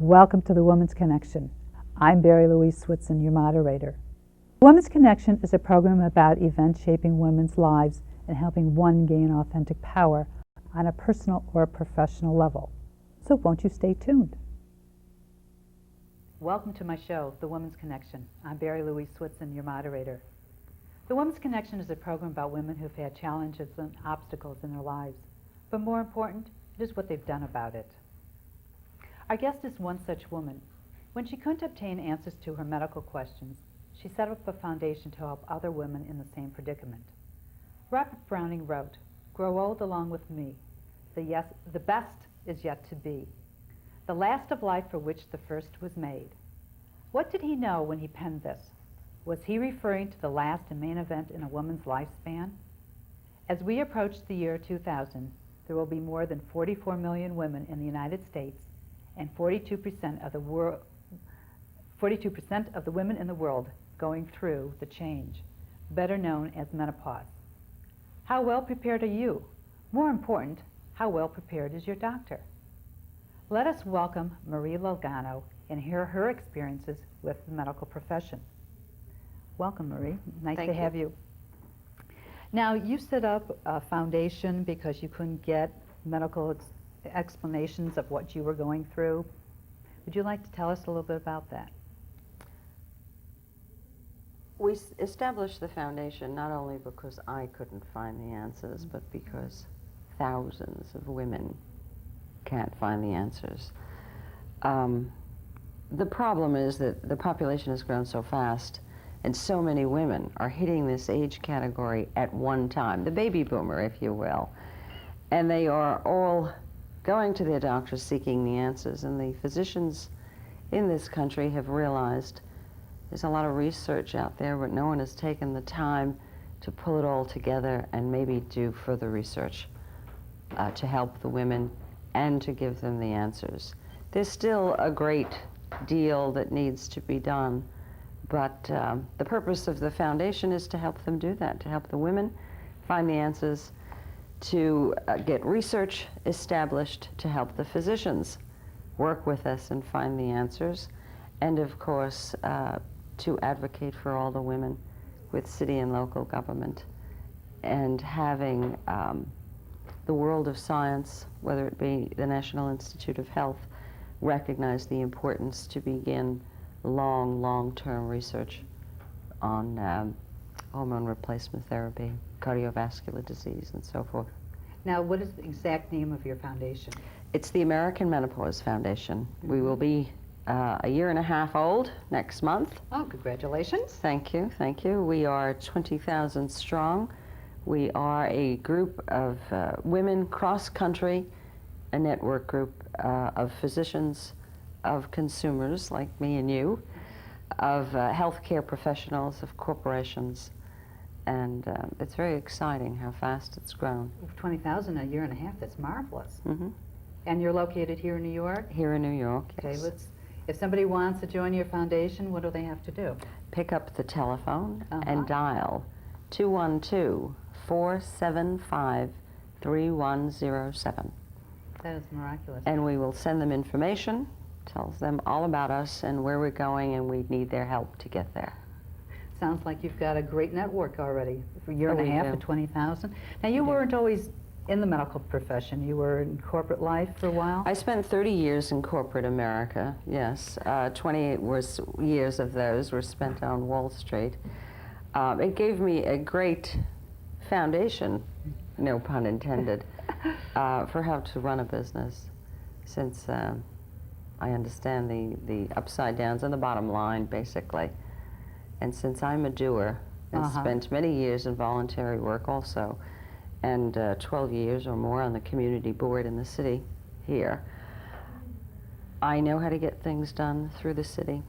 Welcome to the Women's Connection. I'm Barrie-Louise Switzen, your moderator. Women's Connection is a program about events shaping women's lives and helping one gain authentic power on a personal or professional level. So won't you stay tuned? Welcome to my show, The Women's Connection. I'm Barrie-Louise Switzen, your moderator. The Women's Connection is a program about women who've had challenges and obstacles in their lives. But more important, it is what they've done about it. Our guest is one such woman. When she couldn't obtain answers to her medical questions, she set up a foundation to help other women in the same predicament. Robert Browning wrote, "Grow old along with me. The best is yet to be. The last of life for which the first was made." What did he know when he penned this? Was he referring to the last and main event in a woman's lifespan? As we approach the year 2000, there will be more than 44 million women in the United States and 42% of the women in the world going through the change, better known as menopause. How well prepared are you? More important, how well prepared is your doctor? Let us welcome Marie Lugano and hear her experiences with the medical profession. Welcome, Marie. Nice to have you. Now, you set up a foundation because you couldn't get medical explanations of what you were going through. Would you like to tell us a little bit about that? We established the foundation not only because I couldn't find the answers, but because thousands of women can't find the answers. The problem is that the population has grown so fast, and so many women are hitting this age category at one time, the baby boomer, if you will, and they are all going to their doctors seeking the answers, and the physicians in this country have realized there's a lot of research out there, but no one has taken the time to pull it all together and maybe do further research to help the women and to give them the answers. There's still a great deal that needs to be done, but the purpose of the foundation is to help them do that, to help the women find the answers, to get research established, to help the physicians work with us and find the answers, and of course to advocate for all the women with city and local government, and having the world of science, whether it be the National Institute of Health, recognize the importance to begin long-term research on hormone replacement therapy, cardiovascular disease, and so forth. Now, what is the exact name of your foundation? It's the American Menopause Foundation. We will be a year and a half old next month. Oh, congratulations. Thank you, thank you. We are 20,000 strong. We are a group of women cross-country, a network group of physicians, of consumers like me and you, of healthcare professionals, of corporations, and it's very exciting how fast it's grown. 20,000 a year and a half, that's marvelous. Mm-hmm. And you're located here in New York? Here in New York, yes. Okay, if somebody wants to join your foundation, what do they have to do? Pick up the telephone and dial 212-475-3107. That is miraculous. And we will send them information, tells them all about us and where we're going, and we need their help to get there. Sounds like you've got a great network already. For a year and a half to 20,000. Now, you weren't always in the medical profession. You were in corporate life for a while? I spent 30 years in corporate America, yes. 28 years of those were spent on Wall Street. It gave me a great foundation, no pun intended, for how to run a business, since I understand the upside downs and the bottom line, basically. And since I'm a doer and spent many years in voluntary work also, and 12 years or more on the community board in the city here, I know how to get things done through the city,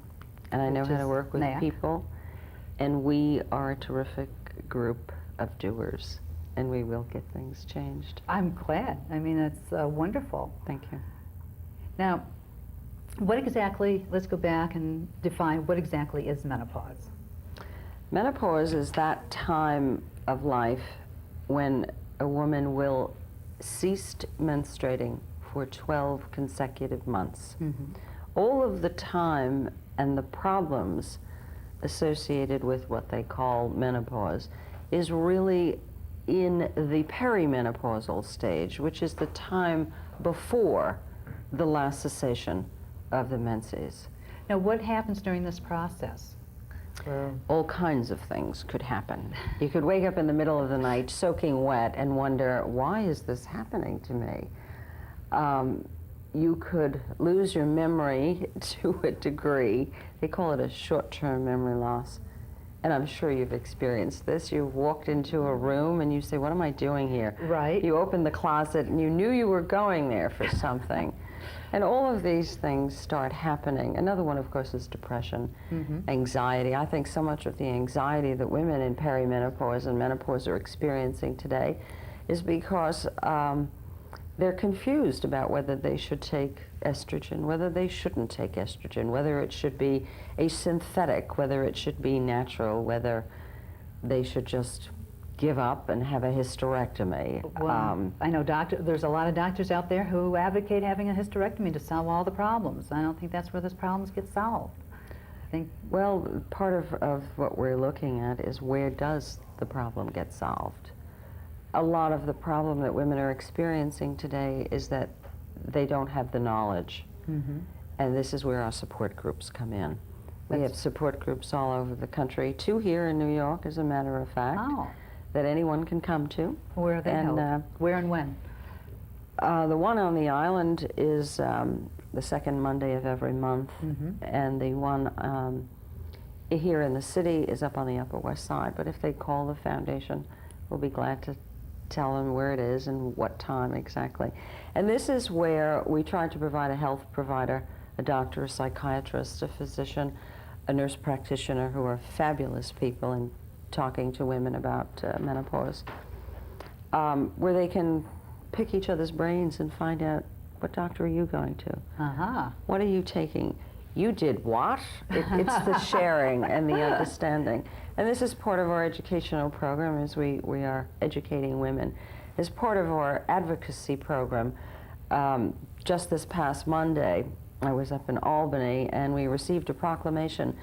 and I know how to work with people, and we are a terrific group of doers, and we will get things changed. I'm glad. I mean, it's wonderful. Thank you. Now, what exactly, let's go back and define what exactly is menopause. Menopause is that time of life when a woman will cease menstruating for 12 consecutive months, all of the time and the problems associated with what they call menopause is really in the perimenopausal stage, which is the time before the last cessation of the menses. Now, what happens during this process? All kinds of things could happen. You could wake up in the middle of the night soaking wet and wonder, why is this happening to me? You could lose your memory to a degree. They call it a short-term memory loss. And I'm sure you've experienced this. You've walked into a room and you say, what am I doing here? Right. You open the closet and you knew you were going there for something. And all of these things start happening. Another one, of course, is depression, anxiety. I think so much of the anxiety that women in perimenopause and menopause are experiencing today is because they're confused about whether they should take estrogen, whether they shouldn't take estrogen, whether it should be a synthetic, whether it should be natural, whether they should just give up and have a hysterectomy. Well, I know there's a lot of doctors out there who advocate having a hysterectomy to solve all the problems. I don't think that's where those problems get solved. I think, well, part of what we're looking at is, where does the problem get solved? A lot of the problem that women are experiencing today is that they don't have the knowledge. And this is where our support groups come in. We have support groups all over the country, 2 here in New York, as a matter of fact, that anyone can come to. Where are they held? Where and when? The one on the island is the second Monday of every month, and the one here in the city is up on the Upper West Side. But if they call the foundation, we'll be glad to tell them where it is and what time exactly. And this is where we try to provide a health provider, a doctor, a psychiatrist, a physician, a nurse practitioner, who are fabulous people in talking to women about menopause, where they can pick each other's brains and find out, what doctor are you going to? What are you taking? You did what? It's the sharing and the understanding. And this is part of our educational program, as we are educating women. As part of our advocacy program, just this past Monday, I was up in Albany, and we received a proclamation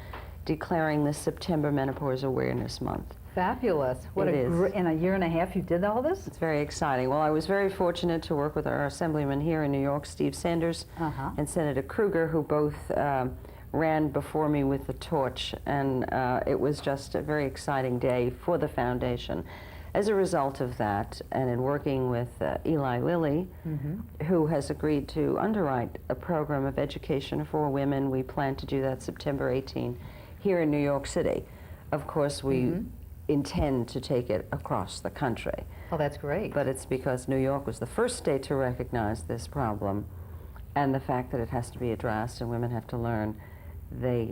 declaring this September Menopause Awareness Month. Fabulous. What in a year and a half you did all this? It's very exciting. Well, I was very fortunate to work with our assemblyman here in New York, Steve Sanders, and Senator Kruger, who both ran before me with the torch, and it was just a very exciting day for the foundation. As a result of that, and in working with Eli Lilly, who has agreed to underwrite a program of education for women, we plan to do that September 18 here in New York City. Of course, we intend to take it across the country. Oh, that's great. But it's because New York was the first state to recognize this problem, and the fact that it has to be addressed and women have to learn. They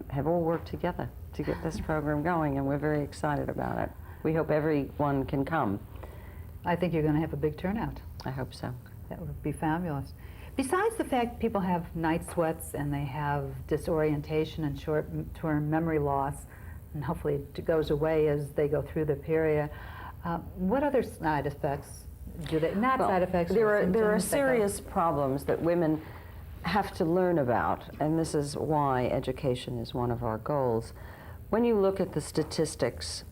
have all worked together to get this program going, and we're very excited about it. We hope everyone can come. I think you're going to have a big turnout. I hope so. That would be fabulous. Besides the fact people have night sweats and they have disorientation and short-term memory loss, and hopefully it goes away as they go through the period, what other side effects do they, side effects? There are serious problems that women have to learn about, and this is why education is one of our goals. When you look at the statistics,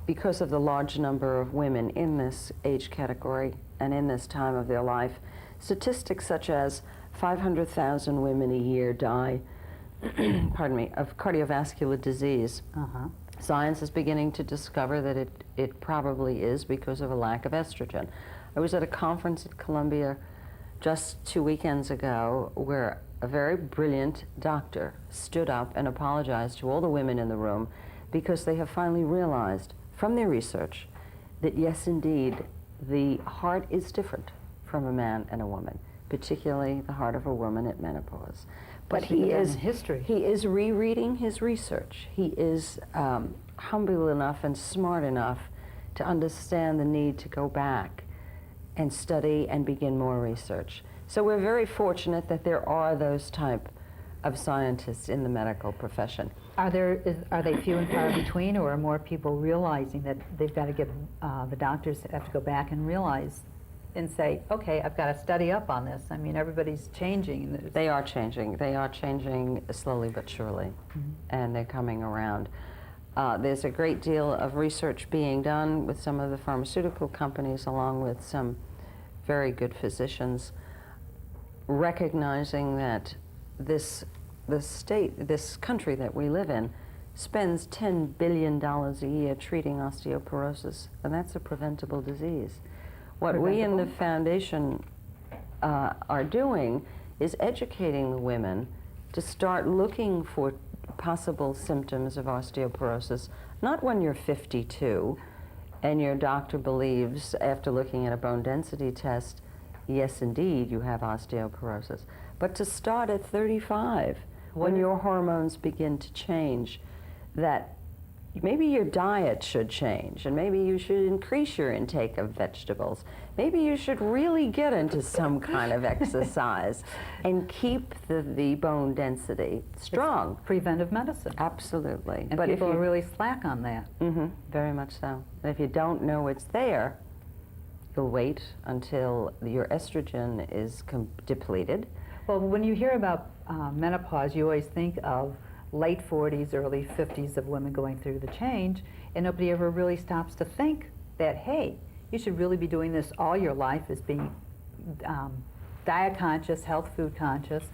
because of the large number of women in this age category and in this time of their life, statistics such as 500,000 women a year die pardon me, of cardiovascular disease. Science is beginning to discover that it probably is because of a lack of estrogen. I was at a conference at Columbia just 2 weekends ago where a very brilliant doctor stood up and apologized to all the women in the room because they have finally realized from their research that yes, indeed, the heart is different from a man and a woman, particularly the heart of a woman at menopause. But he is rereading his research. He is humble enough and smart enough to understand the need to go back and study and begin more research. So we're very fortunate that there are those type of scientists in the medical profession. Are they few and far between, or are more people realizing that they've got to get, the doctors have to go back and realize and say, okay, I've got to study up on this. I mean, everybody's changing. They are changing. They are changing slowly but surely, and they're coming around. There's a great deal of research being done with some of the pharmaceutical companies, along with some very good physicians, recognizing that this country that we live in spends $10 billion a year treating osteoporosis, and that's a preventable disease. What we in the foundation are doing is educating the women to start looking for possible symptoms of osteoporosis, not when you're 52 and your doctor believes, after looking at a bone density test, yes, indeed, you have osteoporosis, but to start at 35, when your hormones begin to change, that maybe your diet should change, and maybe you should increase your intake of vegetables. Maybe you should really get into some kind of exercise and keep the bone density strong. It's preventive medicine. Absolutely. And people are really slack on that. Very much so. And if you don't know it's there, you'll wait until your estrogen is depleted. Well, when you hear about menopause, you always think of late 40s, early 50s of women going through the change, and nobody ever really stops to think that, hey, you should really be doing this all your life, as being diet conscious, health food conscious,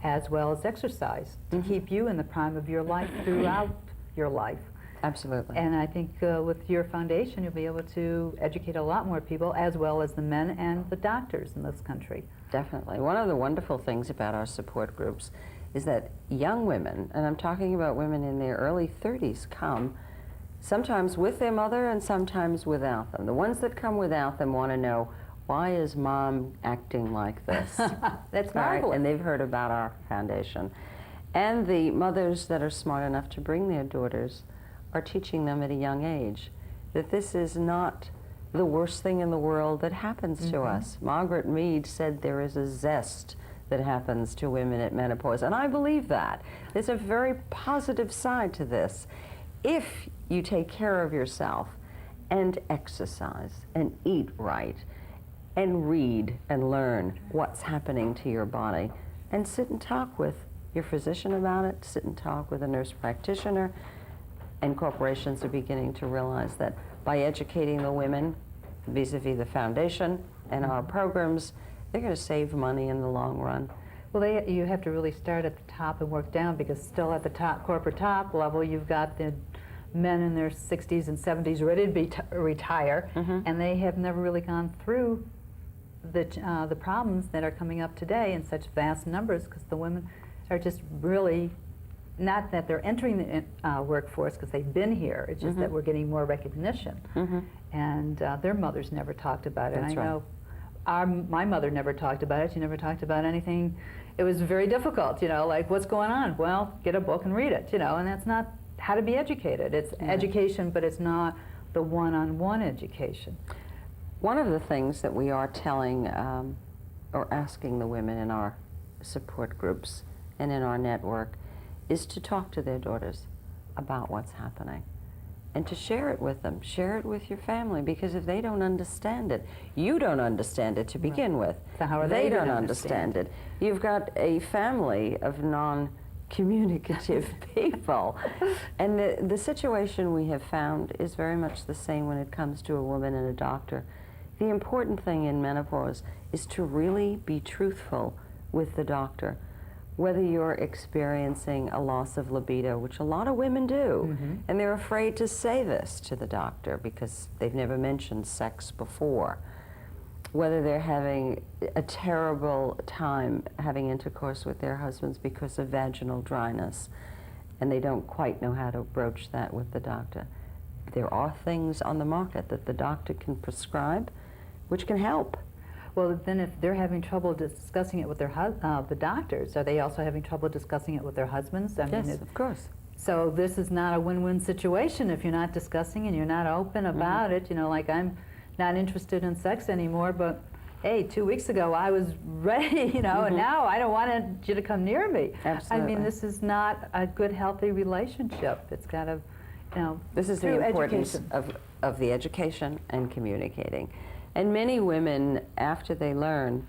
as well as exercise, to keep you in the prime of your life throughout your life. Absolutely. And I think with your foundation, you'll be able to educate a lot more people, as well as the men and the doctors in this country. Definitely. One of the wonderful things about our support groups is that young women, and I'm talking about women in their early 30s, come sometimes with their mother and sometimes without them. The ones that come without them want to know, why is mom acting like this? That's marvelous. Right? And they've heard about our foundation. And the mothers that are smart enough to bring their daughters are teaching them at a young age that this is not the worst thing in the world that happens to us. Margaret Mead said there is a zest that happens to women at menopause, and I believe that. There's a very positive side to this. If you take care of yourself and exercise and eat right and read and learn what's happening to your body and sit and talk with your physician about it, sit and talk with a nurse practitioner, and corporations are beginning to realize that by educating the women vis-a-vis the foundation and our programs, they're going to save money in the long run. Well, you have to really start at the top and work down, because still at the top, corporate top level, you've got the men in their 60s and 70s ready to retire, and they have never really gone through the problems that are coming up today in such vast numbers, because the women are just really, not that they're entering the workforce because they've been here, it's just that we're getting more recognition. And their mothers never talked about it. That's I know my mother never talked about it. She never talked about anything. It was very difficult, you know, like, what's going on? Well, get a book and read it, you know, and that's not how to be educated. It's education, but it's not the one-on-one education. One of the things that we are telling or asking the women in our support groups and in our network is to talk to their daughters about what's happening and to share it with them. Share it with your family, because if they don't understand it, you don't understand it to begin with. So how are they they don't gonna understand it. You've got a family of non-communicative people. And the situation we have found is very much the same when it comes to a woman and a doctor. The important thing in menopause is to really be truthful with the doctor. Whether you're experiencing a loss of libido, which a lot of women do, and they're afraid to say this to the doctor because they've never mentioned sex before. Whether they're having a terrible time having intercourse with their husbands because of vaginal dryness, and they don't quite know how to broach that with the doctor. There are things on the market that the doctor can prescribe which can help. Well, then if they're having trouble discussing it with their the doctors, are they also having trouble discussing it with their husbands? I Yes, mean, of course. So this is not a win-win situation if you're not discussing and you're not open about it. You know, like, I'm not interested in sex anymore, but hey, 2 weeks ago I was ready, you know, and now I don't want you to come near me. Absolutely. I mean, this is not a good, healthy relationship. It's got to, you know, This is through the importance education. of the education and communicating. And many women, after they learn,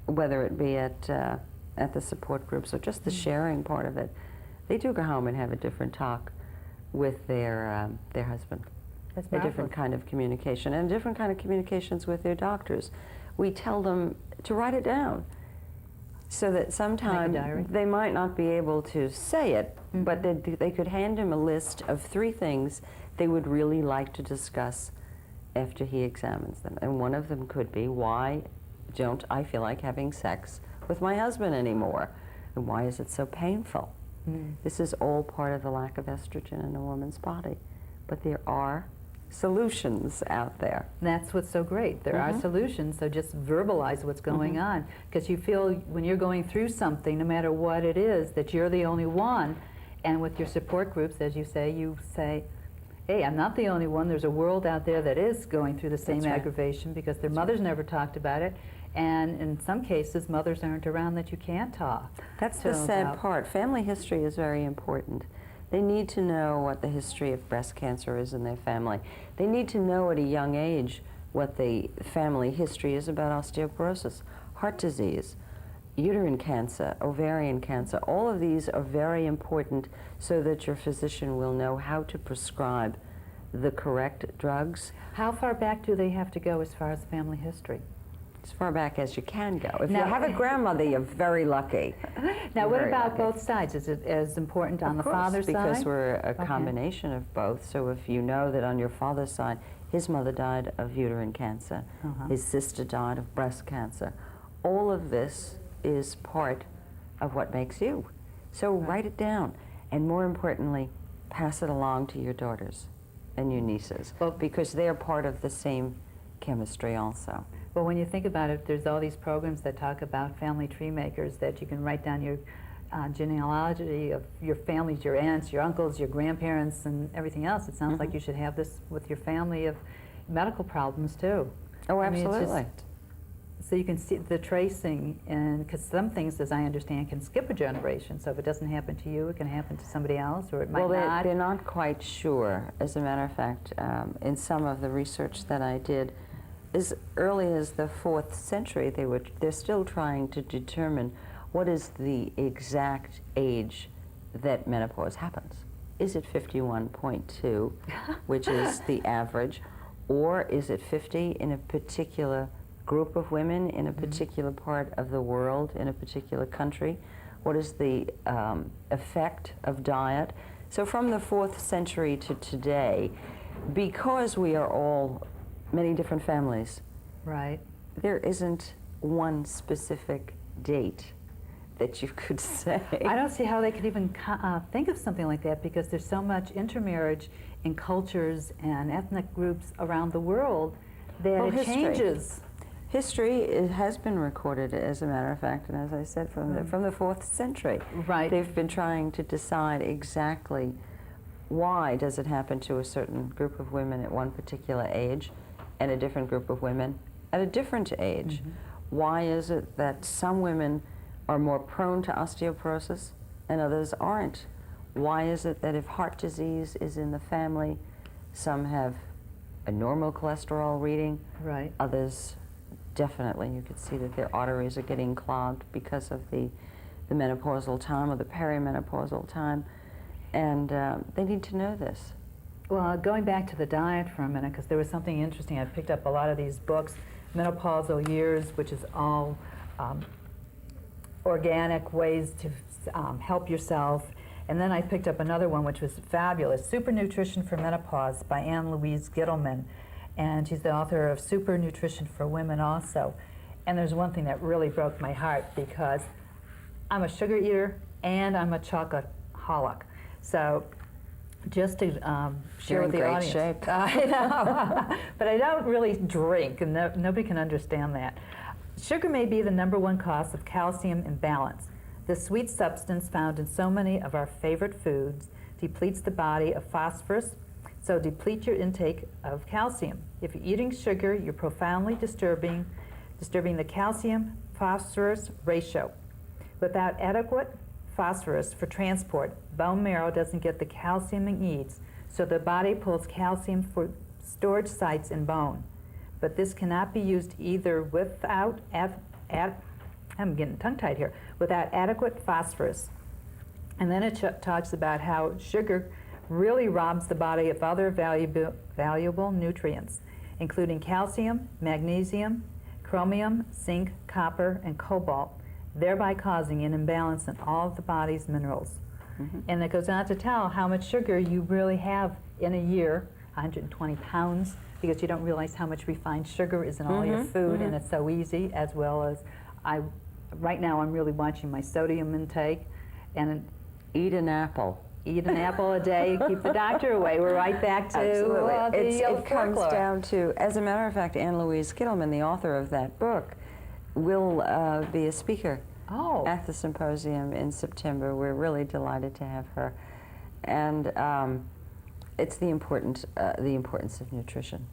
whether it be at the support groups or just the sharing part of it, they do go home and have a different talk with their husband. That's a different kind of communication, and a different kind of communications with their doctors. We tell them to write it down, so that sometime they might not be able to say it, but they could hand him a list of 3 things they would really like to discuss after he examines them. And one of them could be, why don't I feel like having sex with my husband anymore? And why is it so painful? This is all part of the lack of estrogen in a woman's body. But there are solutions out there. That's what's so great. There are solutions, so just verbalize what's going on. Because you feel when you're going through something, no matter what it is, that you're the only one. And with your support groups, as you say, hey, I'm not the only one. There's a world out there that is going through the same aggravation because their mothers never talked about it. And in some cases, mothers aren't around that you can't talk. That's the sad part. Family history is very important. They need to know what the history of breast cancer is in their family. They need to know at a young age what the family history is about osteoporosis, heart disease, uterine cancer, ovarian cancer. All of these are very important so that your physician will know how to prescribe the correct drugs. How far back do they have to go as far as family history? As far back as you can go. If you have a grandmother, you're very lucky. Now, what about both sides? Is it as important on the father's side? Because we're a combination of both. So if you know that on your father's side, his mother died of uterine cancer, his sister died of breast cancer, all of this is part of what makes you. So write it down, and more importantly, pass it along to your daughters and your nieces, because they're part of the same chemistry also. Well, when you think about it, there's all these programs that talk about family tree makers, that you can write down your genealogy of your families, your aunts, your uncles, your grandparents, and everything else. It sounds like you should have this with your family of medical problems, too. Oh, absolutely. So you can see the tracing, and because some things, as I understand, can skip a generation. So if it doesn't happen to you, it can happen to somebody else, or it might not. Well, they're not quite sure. As a matter of fact, in some of the research that I did, as early as the 4th century, they're still trying to determine what is the exact age that menopause happens. Is it 51.2, which is the average, or is it 50 in a particular group of women in a particular part of the world, in a particular country? What is the effect of diet? So from the 4th century to today, because we are all many different families, there isn't one specific date that you could say. I don't see how they could even think of something like that, because there's so much intermarriage in cultures and ethnic groups around the world that it changes. History has been recorded, as a matter of fact, and as I said, from the 4th century. They've been trying to decide exactly why does it happen to a certain group of women at one particular age and a different group of women at a different age. Why is it that some women are more prone to osteoporosis and others aren't? Why is it that if heart disease is in the family, some have a normal cholesterol reading, others definitely, you could see that their arteries are getting clogged because of the menopausal time or the perimenopausal time, and they need to know this. Well, going back to the diet for a minute, because there was something interesting. I picked up a lot of these books, Menopausal Years, which is all organic ways to help yourself. And then I picked up another one, which was fabulous, Super Nutrition for Menopause by Louise Gittleman. And she's the author of Super Nutrition for Women also. And there's one thing that really broke my heart, because I'm a sugar eater and I'm a chocoholic. So just to share with the audience. You're in great shape. I know, but I don't really drink, and nobody can understand that. Sugar may be the #1 cause of calcium imbalance. The sweet substance found in so many of our favorite foods depletes the body of phosphorus, so deplete your intake of calcium. If you're eating sugar, you're profoundly disturbing the calcium-phosphorus ratio. Without adequate phosphorus for transport, bone marrow doesn't get the calcium it needs, so the body pulls calcium for storage sites in bone. but this cannot be used either without, I'm getting tongue-tied here, without adequate phosphorus. And then it talks about how sugar really robs the body of other valuable nutrients, including calcium, magnesium, chromium, zinc, copper, and cobalt, thereby causing an imbalance in all of the body's minerals. And it goes on to tell how much sugar you really have in a year, 120 pounds, because you don't realize how much refined sugar is in all your food, and it's so easy, as well as right now I'm really watching my sodium intake, and Eat an apple. eat an apple a day, keep the doctor away. We're right back to It comes folklore. down to, as a matter of fact, Anne-Louise Gittleman, the author of that book, will be a speaker at the symposium in September. We're really delighted to have her. And it's the importance of nutrition.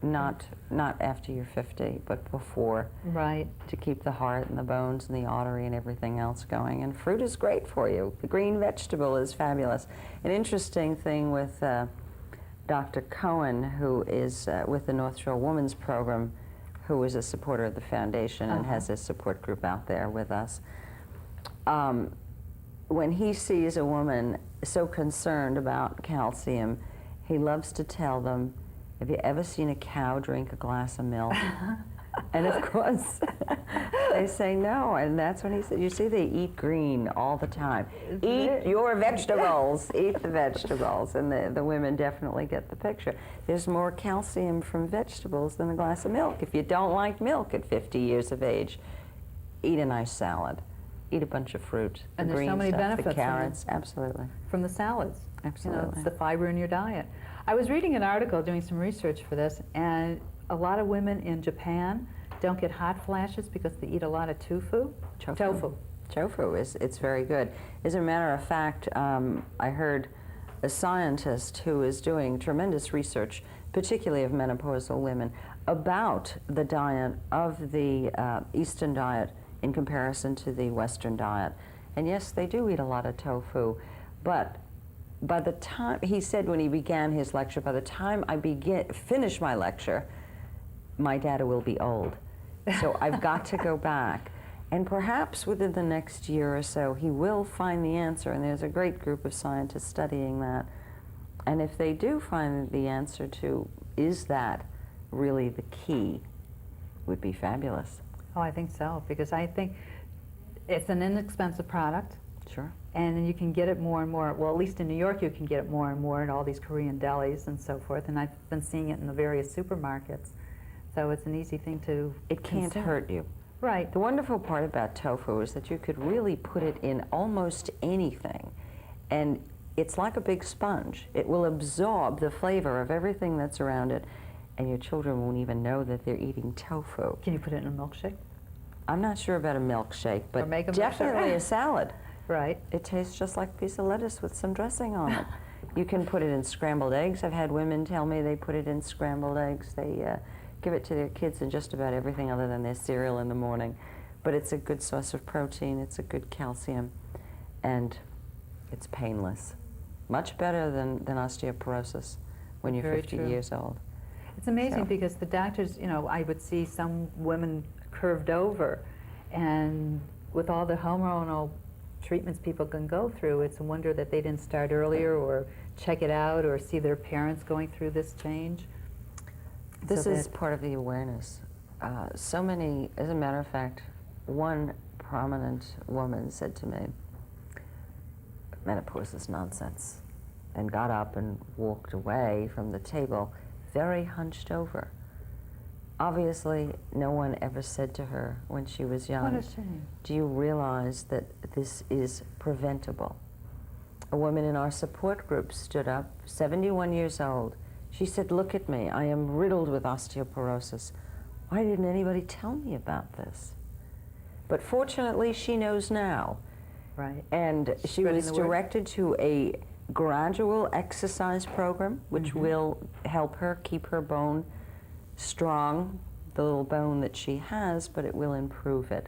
Not after you're 50, but before. Right. To keep the heart and the bones and the artery and everything else going. And fruit is great for you. The green vegetable is fabulous. An interesting thing with Dr. Cohen, who is with the North Shore Women's Program, who is a supporter of the foundation and has a support group out there with us. When he sees a woman so concerned about calcium, he loves to tell them, have you ever seen a cow drink a glass of milk? And of course, they say no, and that's when he said, you see, they eat green all the time. Eat your vegetables, eat the vegetables, and the women definitely get the picture. There's more calcium from vegetables than a glass of milk. If you don't like milk at 50 years of age, eat a nice salad. Eat a bunch of fruit, And the there's green so many stuff, benefits the carrots, absolutely. from the salads. Absolutely. You know, it's the fiber in your diet. I was reading an article doing some research for this, and a lot of women in Japan don't get hot flashes because they eat a lot of tofu. Tofu it's very good. As a matter of fact, I heard a scientist who is doing tremendous research, particularly of menopausal women, about the diet of the Eastern diet in comparison to the Western diet. And yes, they do eat a lot of tofu, but by the time, he said when he began his lecture, by the time I finish my lecture, my data will be old. So I've got to go back. And perhaps within the next year or so, he will find the answer, and there's a great group of scientists studying that. And if they do find the answer to, is that really the key, would be fabulous. Oh, I think so, because I think it's an inexpensive product. Sure. And you can get it more and more, well, at least in New York you can get it more and more in all these Korean delis and so forth, and I've been seeing it in the various supermarkets. So it's an easy thing to It can't consume. hurt you. Right. The wonderful part about tofu is that you could really put it in almost anything, and it's like a big sponge. It will absorb the flavor of everything that's around it, and your children won't even know that they're eating tofu. Can you put it in a milkshake? I'm not sure about a milkshake, but make a milkshake. definitely a salad. Right. It tastes just like a piece of lettuce with some dressing on it. You can put it in scrambled eggs. I've had women tell me they put it in scrambled eggs. They give it to their kids in just about everything other than their cereal in the morning. But it's a good source of protein, it's a good calcium, and it's painless. Much better than osteoporosis when you're Very 50 true. years old. It's amazing So. because the doctors, you know, I would see some women curved over, and with all the hormonal treatments people can go through, it's a wonder that they didn't start earlier or check it out or see their parents going through this change. This So is that- part of the awareness. So many, as a matter of fact, one prominent woman said to me, menopause is nonsense, and got up and walked away from the table very hunched over. Obviously, no one ever said to her when she was young, What a shame. do you realize that this is preventable? A woman in our support group stood up, 71 years old. She said, look at me, I am riddled with osteoporosis. Why didn't anybody tell me about this? But fortunately, she knows now. Right. And she Spreading was the word. directed to a gradual exercise program, which will help her keep her bone strong, the little bone that she has, but it will improve it.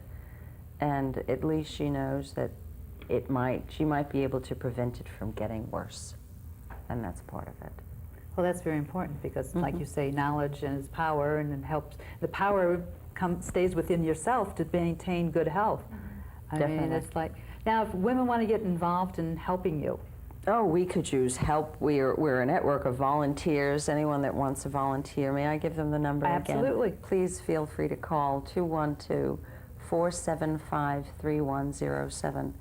And at least she knows that she might be able to prevent it from getting worse. And that's part of it. Well, that's very important because, like you say, knowledge is power, and it helps. The power stays within yourself to maintain good health. I mean, Definitely. it's like, now if women want to get involved in helping you, Oh, we could use help. We're a network of volunteers. Anyone that wants to volunteer, may I give them the number again? Absolutely. Please feel free to call 212-475-3107.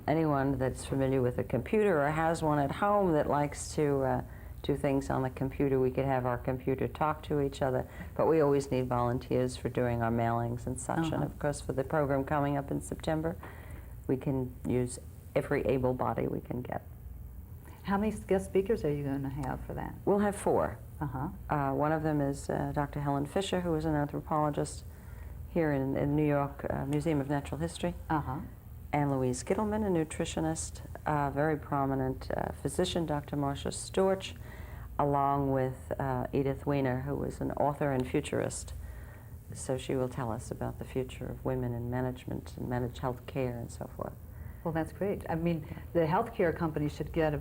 Anyone that's familiar with a computer or has one at home that likes to do things on the computer, we could have our computer talk to each other. But we always need volunteers for doing our mailings and such. And of course, for the program coming up in September, we can use every able body we can get. how many guest speakers are you going to have for that? We'll have 4. Uh-huh. One of them is Dr. Helen Fisher, who is an anthropologist here in New York Museum of Natural History. Uh-huh. And Louise Gittleman, a nutritionist, very prominent physician, Dr. Marcia Storch, along with Edith Weiner, who is an author and futurist. So she will tell us about the future of women in management and managed health care and so forth. Well, that's great. I mean, the healthcare companies should get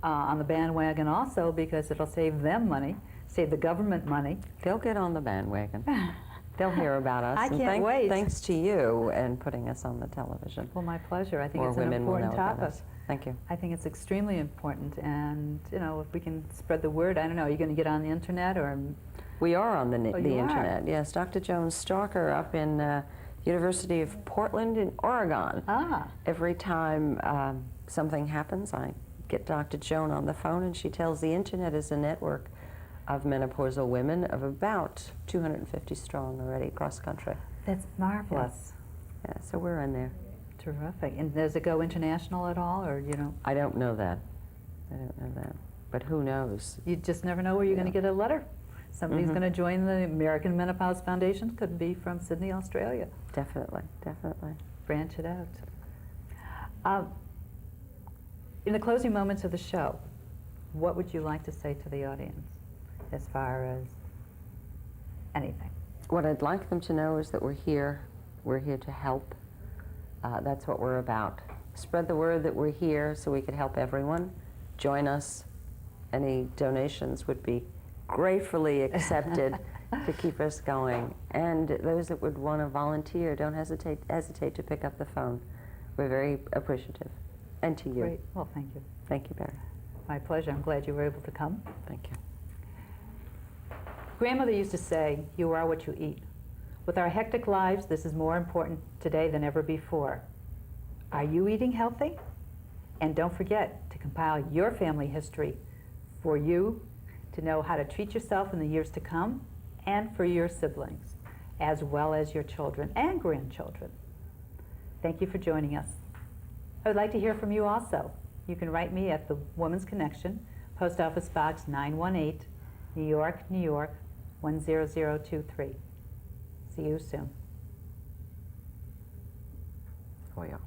on the bandwagon also, because it'll save them money, save the government money. They'll get on the bandwagon. They'll hear about us. I and can't wait. Thanks to you and putting us on the television. Well, my pleasure. I think More it's an women will important know about topic. us. Thank you. I think it's extremely important, and you know, if we can spread the word, I don't know, are you going to get on the internet or? We are on the Oh, the you are? internet. Yes, Dr. Joan Stalker up in University of Portland in Oregon. Ah, Every time something happens, I get Dr. Joan on the phone, and she tells the internet is a network of menopausal women of about 250 strong already across country. that's marvelous. Yeah, so we're in there. Terrific. And does it go international at all, or you know? I don't know that. But who knows? You just never know where you're going to get a letter. Somebody's going to join the American Menopause Foundation. Could be from Sydney, Australia. Definitely, definitely. Branch it out. In the closing moments of the show, what would you like to say to the audience as far as anything? What I'd like them to know is that we're here. We're here to help. That's what we're about. Spread the word that we're here so we could help everyone. Join us. Any donations would be gratefully accepted to keep us going. And those that would want to volunteer, don't hesitate to pick up the phone. We're very appreciative. And to you. Great. Well, thank you. Thank you, Barrie. My pleasure. I'm glad you were able to come. Thank you. Grandmother used to say, "You are what you eat." With our hectic lives, this is more important today than ever before. Are you eating healthy? And don't forget to compile your family history for you to know how to treat yourself in the years to come, and for your siblings, as well as your children and grandchildren. Thank you for joining us. I would like to hear from you also. You can write me at the Women's Connection, Post Office Box 918, New York, New York, 10023. See you soon. Way off.